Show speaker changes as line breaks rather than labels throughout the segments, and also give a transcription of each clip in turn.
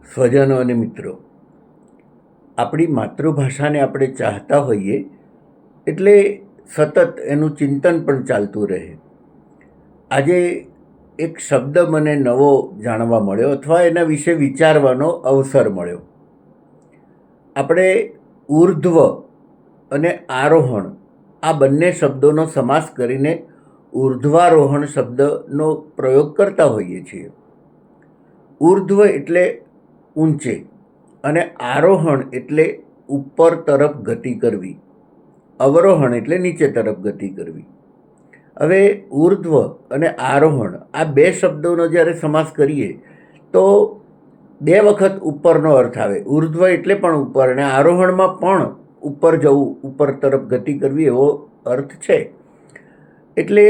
સ્વજનો અને મિત્રો, આપણી માતૃભાષાને આપણે ચાહતા હોઈએ એટલે સતત એનું ચિંતન પણ ચાલતું રહે. આજે એક શબ્દ મને નવો જાણવા મળ્યો અથવા એના વિશે વિચારવાનો અવસર મળ્યો. આપણે ઉર્ધ્વ અને આરોહણ આ બંને શબ્દોનો સમાસ કરીને ઉર્ધ્વારોહણ શબ્દનો પ્રયોગ કરતા હોઈએ છીએ. ઉર્ધ્વ એટલે ઊંચે અને આરોહણ એટલે ઉપર તરફ ગતિ કરવી, અવરોહણ એટલે નીચે તરફ ગતિ કરવી. હવે ઉર્ધ્વ અને આરોહણ આ બે શબ્દોનો જ્યારે સમાસ કરીએ તો બે વખત ઉપરનો અર્થ આવે. ઉર્ધ્વ એટલે પણ ઉપર અને આરોહણમાં પણ ઉપર જવું, ઉપર તરફ ગતિ કરવી એવો અર્થ છે. એટલે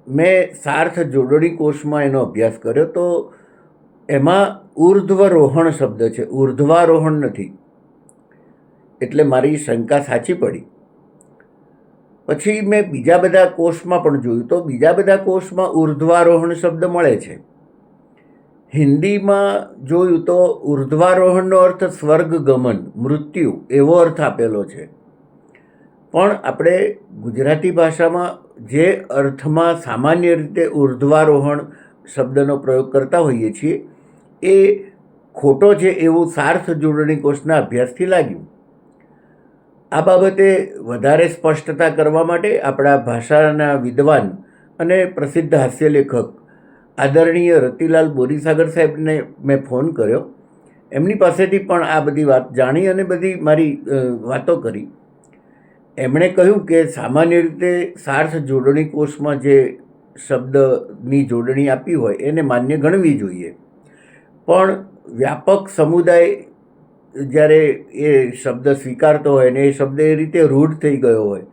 મેં સાર્થ જોડણી કોષમાં એનો અભ્યાસ કર્યો તો એમાં ઉર્ધ્વરોહણ શબ્દ છે, ઉર્ધ્વારોહણ નથી. એટલે મારી શંકા સાચી પડી. પછી મેં બીજા બધા કોષમાં પણ જોયું તો બીજા બધા કોષમાં ઉર્ધ્વારોહણ શબ્દ મળે છે. હિન્દીમાં જોયું તો ઉર્ધ્વારોહણનો અર્થ સ્વર્ગ ગમન, મૃત્યુ એવો અર્થ આપેલો છે. પણ આપણે ગુજરાતી ભાષામાં જે અર્થમાં સામાન્ય રીતે ઉર્ધ્વારોહણ શબ્દનો પ્રયોગ કરતા હોઈએ છીએ એ ખોટો છે એવું સાર્થ જોડણી કોષના અભ્યાસથી લાગ્યું. આ બાબતે વધારે સ્પષ્ટતા કરવા માટે આપણા ભાષાના વિદ્વાન અને પ્રસિદ્ધ હાસ્યલેખક આદરણીય રતિલાલ બોરીસાગર સાહેબને મેં ફોન કર્યો. એમની પાસેથી પણ આ બધી વાત જાણી અને બધી મારી વાતો કરી. એમણે કહ્યું કે સામાન્ય રીતે સાર્થ જોડણી કોષમાં જે શબ્દની જોડણી આપી હોય એને માન્ય ગણવી જોઈએ. પણ વ્યાપક સમુદાય જ્યારે એ શબ્દ સ્વીકારતો હોય ને એ શબ્દ એ રીતે રૂઢ થઈ ગયો હોય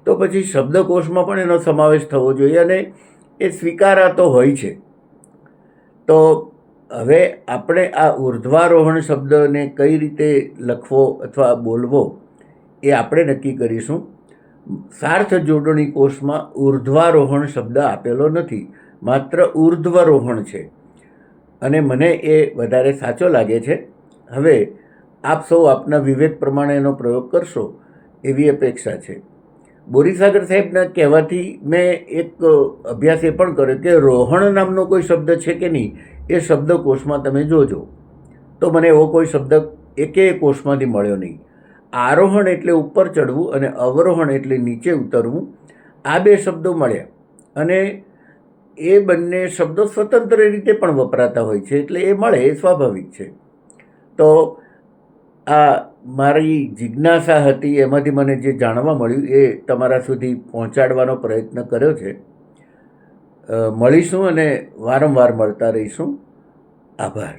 તો પછી શબ્દકોશમાં પણ એનો સમાવેશ થવો જોઈએ અને એ સ્વીકારાતો હોય છે. તો હવે આપણે આ ઉર્ધ્વારોહણ શબ્દને કઈ રીતે લખવો અથવા બોલવો એ આપણે નક્કી કરીશું. સાર્થ જોડણી કોષમાં ઉર્ધ્વારોહણ શબ્દ આપેલો નથી, માત્ર ઉર્ધ્વરોહણ છે અને મને એ વધારે સાચો લાગે છે. હવે આપ સૌ આપના વિવેક પ્રમાણે એનો પ્રયોગ કરશો એવી અપેક્ષા છે. બોરીસાગર સાહેબના કહેવાથી મેં એક અભ્યાસ એ પણ કર્યો કે રોહણ નામનો કોઈ શબ્દ છે કે નહીં એ શબ્દકોશમાં તમે જોજો. તો મને એવો કોઈ શબ્દ એકેય કોષમાંથી મળ્યો નહીં. આરોહણ એટલે ઉપર ચડવું અને અવરોહણ એટલે નીચે ઉતરવું, આ બે શબ્દો મળ્યા અને એ બંને શબ્દો સ્વતંત્ર રીતે પણ વપરાતા હોય છે એટલે એ મળે એ સ્વાભાવિક છે. તો આ મારી જિજ્ઞાસા હતી, એમાંથી મને જે જાણવા મળ્યું એ તમારા સુધી પહોંચાડવાનો પ્રયત્ન કર્યો છે. મળીશું અને વારંવાર મળતા રહીશું. આભાર.